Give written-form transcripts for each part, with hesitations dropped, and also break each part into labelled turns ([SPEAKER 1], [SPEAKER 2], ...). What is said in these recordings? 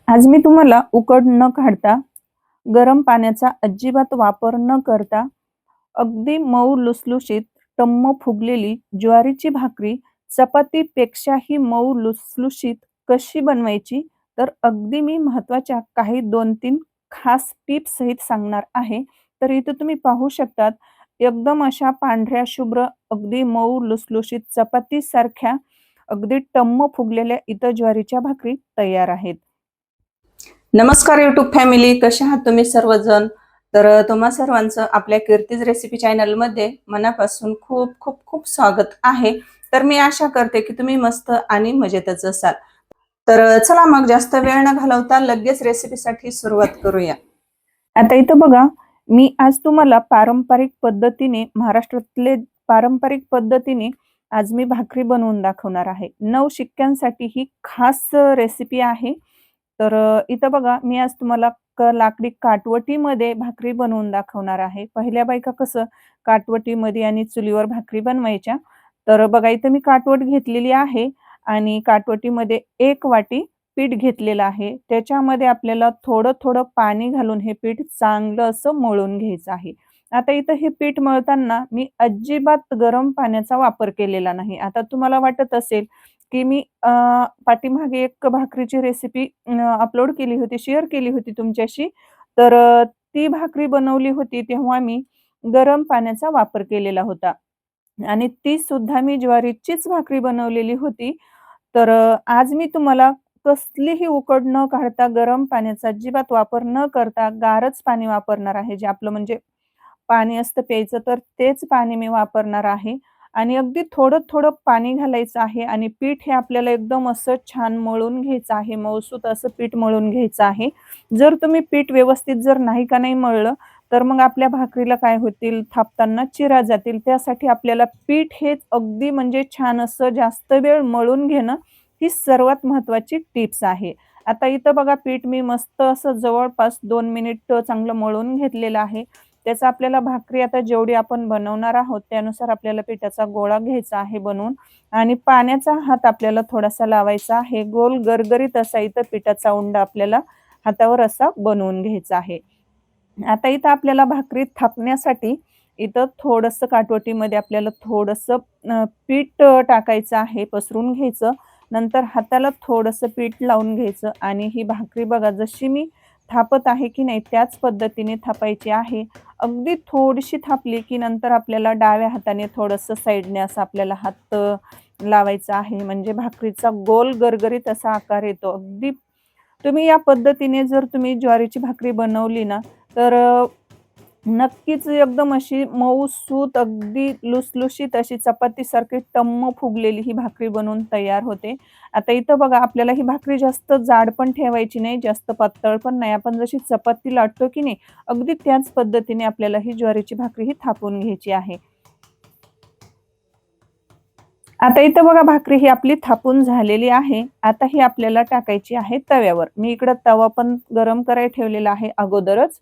[SPEAKER 1] आज मी तुम्हाला उकड न काढता, गरम पाण्याचा अजिबात वापर न करता, अगदी मऊ लुसलुशीत, टम्म फुगलेली ज्वारीची भाकरी चपातीपेक्षाही मऊ लुसलुशीत कशी बनवायची, तर अगदी मी महत्त्वाच्या काही 2-3 खास टिप्स सहित सांगणार आहे. तर इथं तुम्ही पाहू शकतात, एकदम अशा पांढऱ्या शुभ्र, अगदी मऊ लुसलुशीत चपातीसारख्या अगदी टम्म फुगलेल्या इथं ज्वारीच्या भाकरी तयार आहेत. नमस्कार यूट्यूब फॅमिली, कशा आहात तुम्ही सर्वजण? तर तुम्हा सर्वांचं आपल्या कीर्तीज रेसिपी चॅनलमध्ये मनापासून खूप खूप खूप स्वागत आहे. तर मी आशा करते की तुम्ही मस्त आणि मजेतच असाल. तर चला मग जास्त वेळ न घालवता लगेच रेसिपीसाठी सुरुवात करूया. आता इथं बघा, मी आज तुम्हाला पारंपरिक पद्धतीने, महाराष्ट्रातले पारंपरिक पद्धतीने आज मी भाकरी बनवून दाखवणार आहे. नवशिक्यांसाठी ही खास रेसिपी आहे. तर इथं बघा, मी आज तुम्हाला लाकडी काटवटीमध्ये भाकरी बनवून दाखवणार आहे. पहिल्या बायका कसं काटवटीमध्ये आणि चुलीवर भाकरी बनवायच्या. तर बघा, इथं मी काटवट घेतलेली आहे आणि काटवटीमध्ये 1 वाटी पीठ घेतलेलं आहे. त्याच्यामध्ये आपल्याला थोडं-थोडं पाणी घालून हे पीठ चांगलं असं मळून घ्यायचं आहे. आता इथं हे पीठ मळताना मी अजिबात गरम पाण्याचा वापर केलेला नाही. आता तुम्हाला वाटत असेल, की मी पाठीमागे एक भाकरीची रेसिपी अपलोड केली होती, शेअर केली होती तुमच्याशी. तर ती भाकरी बनवली होती तेव्हा मी गरम पाण्याचा वापर केलेला होता आणि ती सुद्धा मी ज्वारीचीच भाकरी बनवलेली होती. तर आज मी तुम्हाला कसलीही उकड न काढता, गरम पाण्याचा अजिबात वापर न करता गारच पाणी वापरणार आहे. जे आपलं म्हणजे पाणी असतं प्यायचं, तर तेच पाणी मी वापरणार आहे आणि अगदी थोडं-थोडं पाणी घालायचं आहे आणि पीठ हे आपल्याला एकदम असं छान मळून घ्यायचं आहे. मऊसूत असं पीठ मळून घ्यायचं आहे. जर तुम्ही पीठ व्यवस्थित जर नाही का नाही मळलं, तर मग आपल्या भाकरीला काय होतील, थापताना चिरा जातील. त्यासाठी आपल्याला पीठ हे अगदी म्हणजे छान असं जास्त वेळ मळून घेणं, ही सर्वात महत्त्वाची टिप्स आहे. आता इथं बघा, पीठ मी मस्त असं जवळपास 2 मिनिट चांगलं मळून घेतलेलं आहे. त्याचा आपल्याला भाकरी आता जेवढी आपण बनवणार आहोत, त्यानुसार आपल्याला पिठाचा गोळा घ्यायचा आहे बनवून आणि पाण्याचा हात आपल्याला थोडासा लावायचा आहे. गोल गरगरीत असा इथं पिठाचा उंडा आपल्याला हातावर असा बनवून घ्यायचा आहे. आता इथं आपल्याला भाकरी थापण्यासाठी इथं थोडंसं काटवटीमध्ये आपल्याला थोडंसं पीठ टाकायचं आहे, पसरून घ्यायचं. नंतर हाताला थोडंसं पीठ लावून घ्यायचं आणि ही भाकरी बघा, जशी मी थापत आहे की नाही त्याच पद्धतीने थापायची आहे. अगदी थोडीशी थापली की नंतर आपल्याला डाव्या हाताने थोडंसं साइडने असं आपल्याला हात लावायचा आहे. म्हणजे भाकरीचा गोल गरगरीत असा आकार येतो. अगदी तुम्ही या पद्धतीने जर तुम्ही ज्वारीची भाकरी बनवली ना, तर नक्कीच एकदम अशी मऊसूत, अगदी लुसलुशीत अशी चपातीसारखी टम्म फुगलेली ही भाकरी बनवून तयार होते. आता इथं बघा, आपल्याला ही भाकरी जास्त जाड पण ठेवायची नाही, जास्त पातळ पण नाही. आपण जशी चपाती लाटतो की नाही, अगदी त्याच पद्धतीने आपल्याला ही ज्वारीची भाकरी ही थापून घ्यायची आहे. आता इथं बघा, भाकरी ही आपली थापून झालेली आहे. आता ही आपल्याला टाकायची आहे तव्यावर. मी इकडं तवा पण गरम करायला ठेवलेला आहे अगोदरच.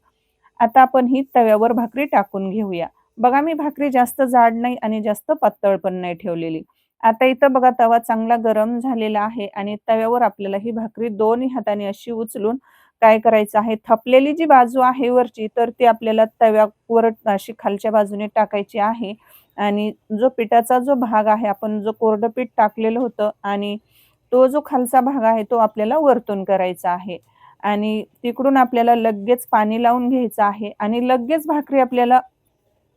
[SPEAKER 1] आता आपण ही तव्यावर भाकरी टाकून घेऊया. बघा, मी भाकरी जास्त जाड नाही आणि जास्त पातळ पण नाही ठेवलेली. आता इथं बघा, तवा चांगला गरम झालेला आहे आणि तव्यावर आपल्याला ही भाकरी दोन्ही हाताने अशी उचलून काय करायचं आहे, थपलेली जी बाजू आहे वरची, तर ती आपल्याला तव्यावर अशी खालच्या बाजूने टाकायची आहे आणि जो पिठाचा जो भाग आहे, आपण जो कोरडं पीठ टाकलेलं होतं आणि तो जो खालचा भाग आहे, तो आपल्याला वरतून करायचा आहे. आणि तिकडून आपल्याला लगेच पाणी लावून घ्यायचं आहे आणि लगेच भाकरी आपल्याला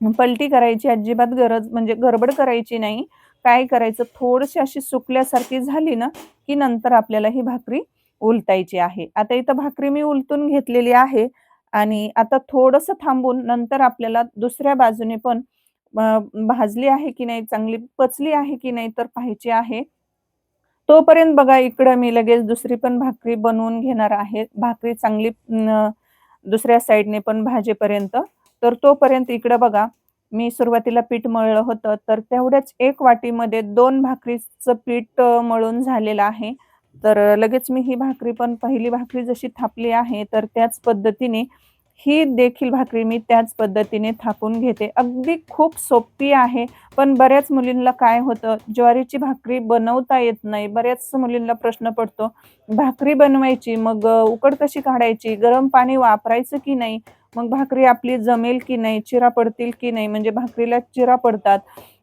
[SPEAKER 1] पलटी करायची अजिबात गरज म्हणजे गडबड करायची नाही. काय करायचं, थोडीशी अशी सुकल्यासारखी झाली ना, की नंतर आपल्याला ही भाकरी उलटायची आहे. आता इथं भाकरी मी उलटून घेतलेली आहे आणि आता थोडंसं थांबून नंतर आपल्याला दुसऱ्या बाजूने पण भाजली आहे की नाही, चांगली पचली आहे की नाही तर पाहायची आहे. तोपर्यंत बघा, इकडं मी लगेच दुसरी पण भाकरी बनवून घेणार आहे. भाकरी चांगली दुसऱ्या साइडने पण भाजेपर्यंत. तर तोपर्यंत इकडं बघा, मी सुरुवातीला पीठ मळलं होतं, तर तेवढ्याच 1 वाटीमध्ये 2 भाकरीचं पीठ मळून झालेलं आहे. तर लगेच मी ही भाकरी पण पहिली भाकरी जशी थापली आहे, तर त्याच पद्धतीने ही देखील भाकरी मी त्याच पद्धतीने थापून घेते. अगदी खूप सोपी आहे, पण बऱ्याच मुलींना काय होतं, ज्वारीची भाकरी बनवता येत नाही. बऱ्याच मुलींना प्रश्न पडतो, भाकरी बनवायची, मग उकड कशी काढायची? गरम पाणी वापरायचं की नाही? मग भाकरी आपली जमेल की नाही? चिरा पडतील की नाही? म्हणजे भाकरीला चिरा पडतात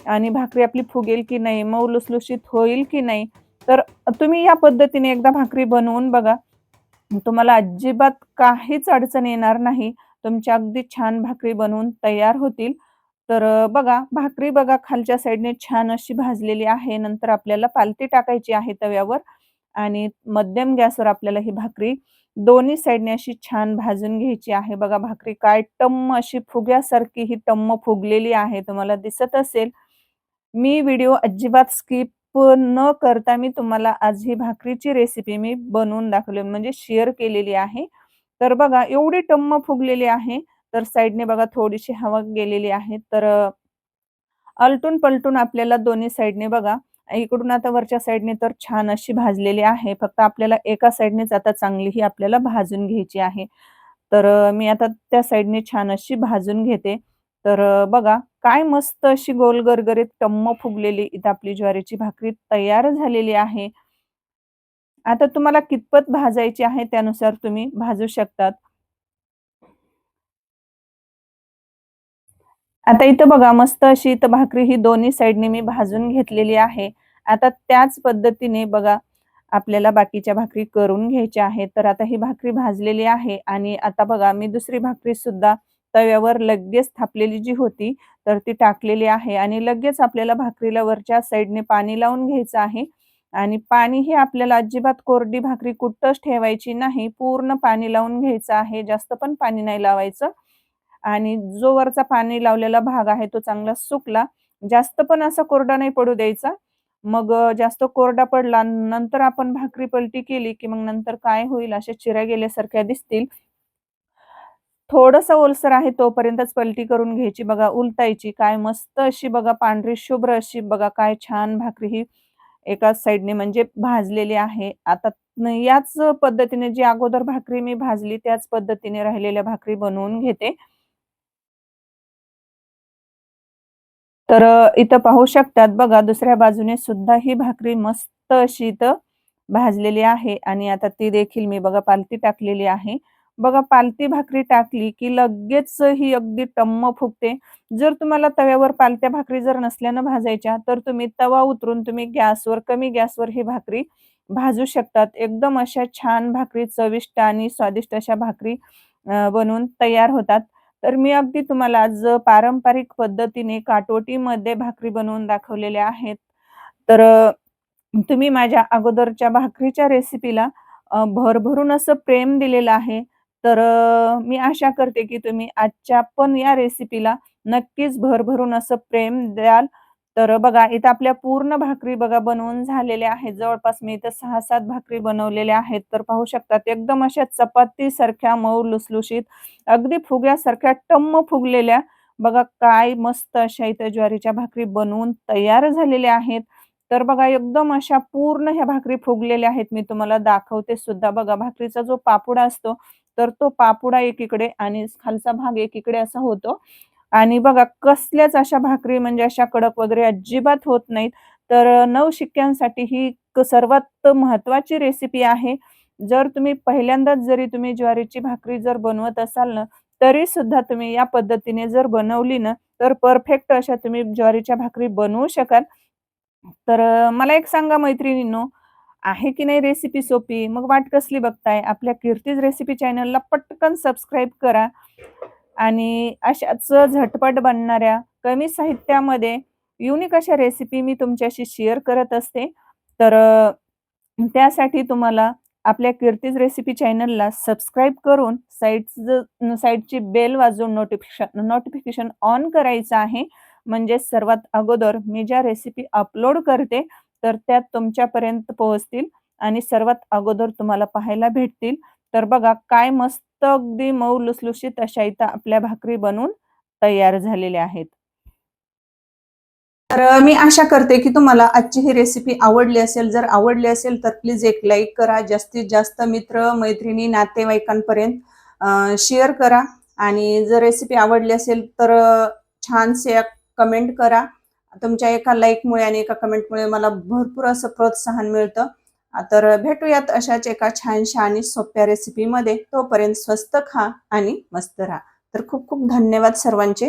[SPEAKER 1] आणि भाकरी आपली फुगेल की नाही? मऊ लुसलुशीत होईल की नाही? तर तुम्ही या पद्धतीने एकदा भाकरी बनवून बघा. तुम्हाला अजिबात काहीच अडचण येणार नाही. तुमच्या अगदी छान भाकरी बनवून तयार होतील. तर बघा भाकरी बघा खालच्या साईडने छान अशी भाजलेली आहे. नंतर आपल्याला पालती टाकायची आहे तव्यावर आणि मध्यम गॅसवर आपल्याला ही भाकरी दोन्ही साईडने अशी छान भाजून घ्यायची आहे. बघा भाकरी काय टम्म अशी फुग्यासारखी ही टम्म फुगलेली आहे. तुम्हाला दिसत असेल. मी व्हिडिओ अजिबात स्किप न करता मी तुम्हाला आज ही भाकरीची रेसिपी मी बनवून दाखवली म्हणजे शेअर केलेली आहे. तर बघा एवढी टम्म फुगलेली आहे. तर साइडने बघा थोडीशी हवा गेलेली आहे. तर आलटून-पलटून आपल्याला दोन्ही साइडने बघा, इकडून आता वरच्या साइडने तर छान अशी भाजलेली आहे. फक्त आपल्याला एका साइडनेच आता चांगली ही आपल्याला भाजून घ्यायची आहे. तर मी आता त्या साइडने छान अशी भाजून घेते. तर बघा काय मस्त अशी गोल गरगरीत टम्म फुगलेली इथं आपली ज्वारीची भाकरी तयार झालेली आहे. आता तुम्हाला कितपत भाजायची आहे त्यानुसार तुम्ही भाजू शकतात. आता इथं बघा मस्त अशी इथं भाकरी ही दोन्ही साइडने मी भाजून घेतलेली आहे. आता त्याच पद्धतीने बघा आपल्याला बाकीच्या भाकरी करून घ्यायच्या आहेत. तर आता ही भाकरी भाजलेली आहे आणि आता बघा मी दुसरी भाकरी सुद्धा तव्यावर लगेच थापलेली जी होती, तर ती टाकलेली आहे आणि लगेच आपल्याला भाकरीला वरच्या साइडने पाणी लावून घ्यायचं आहे आणि पाणी हे आपल्याला अजिबात कोरडी भाकरी कुठंच ठेवायची नाही. पूर्ण पाणी लावून घ्यायचं आहे. जास्त पण पाणी नाही लावायचं. आणि जो वरचा पाणी लावलेला भाग आहे तो चांगला सुकला. जास्त पण असा कोरडा नाही पडू द्यायचा. मग जास्त कोरडा पडला नंतर आपण भाकरी पलटी केली, की मग नंतर काय होईल अशा चिऱ्या गेल्यासारख्या दिसतील. थोडंसं ओलसर आहे तोपर्यंतच पलटी करून घ्यायची बघा, उलटायची. काय मस्त अशी बघा पांढरी शुभ्र अशी बघा काय छान भाकरी ही एकाच साइडने म्हणजे भाजलेली आहे. आता याच पद्धतीने जी अगोदर भाकरी मी भाजली त्याच पद्धतीने राहिलेल्या भाकरी बनवून घेते. तर इथं पाहू शकतात बघा दुसऱ्या बाजूने सुद्धा ही भाकरी मस्त अशी इथं भाजलेली आहे आणि आता ती देखील मी बघा पालती टाकलेली आहे. बघा पालती भाकरी टाकली, की लगेच ही अगदी टम्म फुगते. जर तुम्हाला तव्यावर पालत्या भाकरी जर नसल्यानं भाजायच्या, तर तुम्ही तवा उतरून तुम्ही गॅसवर कमी गॅसवर ही भाकरी भाजू शकतात. एकदम अशा छान भाकरी चविष्ट आणि स्वादिष्ट अशा भाकरी बनवून तयार होतात. तर मी अगदी तुम्हाला आज पारंपरिक पद्धतीने काटवटीमध्ये भाकरी बनवून दाखवलेल्या आहेत. तर तुम्ही माझ्या अगोदरच्या भाकरीच्या रेसिपीला भरभरून असं प्रेम दिलेलं आहे. तर मी आशा करते, की तुम्ही आजच्या पण या रेसिपीला नक्कीच भरभरून असं प्रेम द्याल. तर बघा इथं आपल्या पूर्ण भाकरी बघा बनवून झालेल्या आहेत. जवळपास मी इथं 6-7 भाकरी बनवलेल्या आहेत. तर पाहू शकतात एकदम अशा चपातीसारख्या मऊ लुसलुशीत, अगदी फुग्यासारख्या टम्म फुगलेल्या बघा काय मस्त अशा इथं ज्वारीच्या भाकरी बनवून तयार झालेल्या आहेत. तर बघा एकदम अशा पूर्ण ह्या भाकरी फुगलेल्या आहेत. मी तुम्हाला दाखवते सुद्धा बघा भाकरीचा जो पापुडा असतो, तर तो पापुडा एकीकडे आणि खालचा भाग एकीकडे असा होतो. आणि बघा कसल्याच अशा भाकरी म्हणजे अशा कडक वगैरे अजिबात होत नाहीत. तर नवशिक्यांसाठी ही सर्वात महत्त्वाची रेसिपी आहे. जर तुम्ही पहिल्यांदाच जरी तुम्ही ज्वारीची भाकरी जर बनवत असाल ना, तरी सुद्धा तुम्ही या पद्धतीने जर बनवली ना, तर परफेक्ट अशा तुम्ही ज्वारीच्या भाकरी बनवू शकाल. तर मला एक सांगा मैत्रिणींनो, आहे की नाही रेसिपी सोपी? मग वाट कसली बघताय? आपल्या कीर्तीज रेसिपी चॅनलला पटकन सबस्क्राईब करा आणि अशाच झटपट बनणाऱ्या, कमी साहित्यामध्ये युनिक अशा रेसिपी मी तुमच्याशी शेअर करत असते. तर त्यासाठी तुम्हाला आपल्या कीर्तीज रेसिपी चॅनलला सबस्क्राईब करून साइडची बेल वाजवून नोटिफिकेशन ऑन करायचं आहे. म्हणजे सर्वात अगोदर मी ज्या रेसिपी अपलोड करते, तर त्या तुमच्यापर्यंत पोहोचतील आणि सर्वात अगोदर तुम्हाला पाहायला भेटतील. तर बघा काय मस्त अगदी मऊ लुसलुशीत अशा इथं आपल्या भाकरी बनवून तयार झालेल्या आहेत. तर मी आशा करते की तुम्हाला आजची ही रेसिपी आवडली असेल. जर आवडली असेल तर प्लीज एक लाईक करा. जास्तीत जास्त मित्र, मैत्रिणी, नातेवाईकांपर्यंत शेअर करा आणि जर रेसिपी आवडली असेल तर छानसे कमेंट करा. तुमच्या एका लाईकमुळे आणि एका कमेंटमुळे मला भरपूर असं प्रोत्साहन मिळतं. तर भेटूयात अशाच एका छानशा आणि सोप्या रेसिपीमध्ये. तोपर्यंत स्वस्त खा आणि मस्त राहा. तर खूप खूप धन्यवाद सर्वांचे.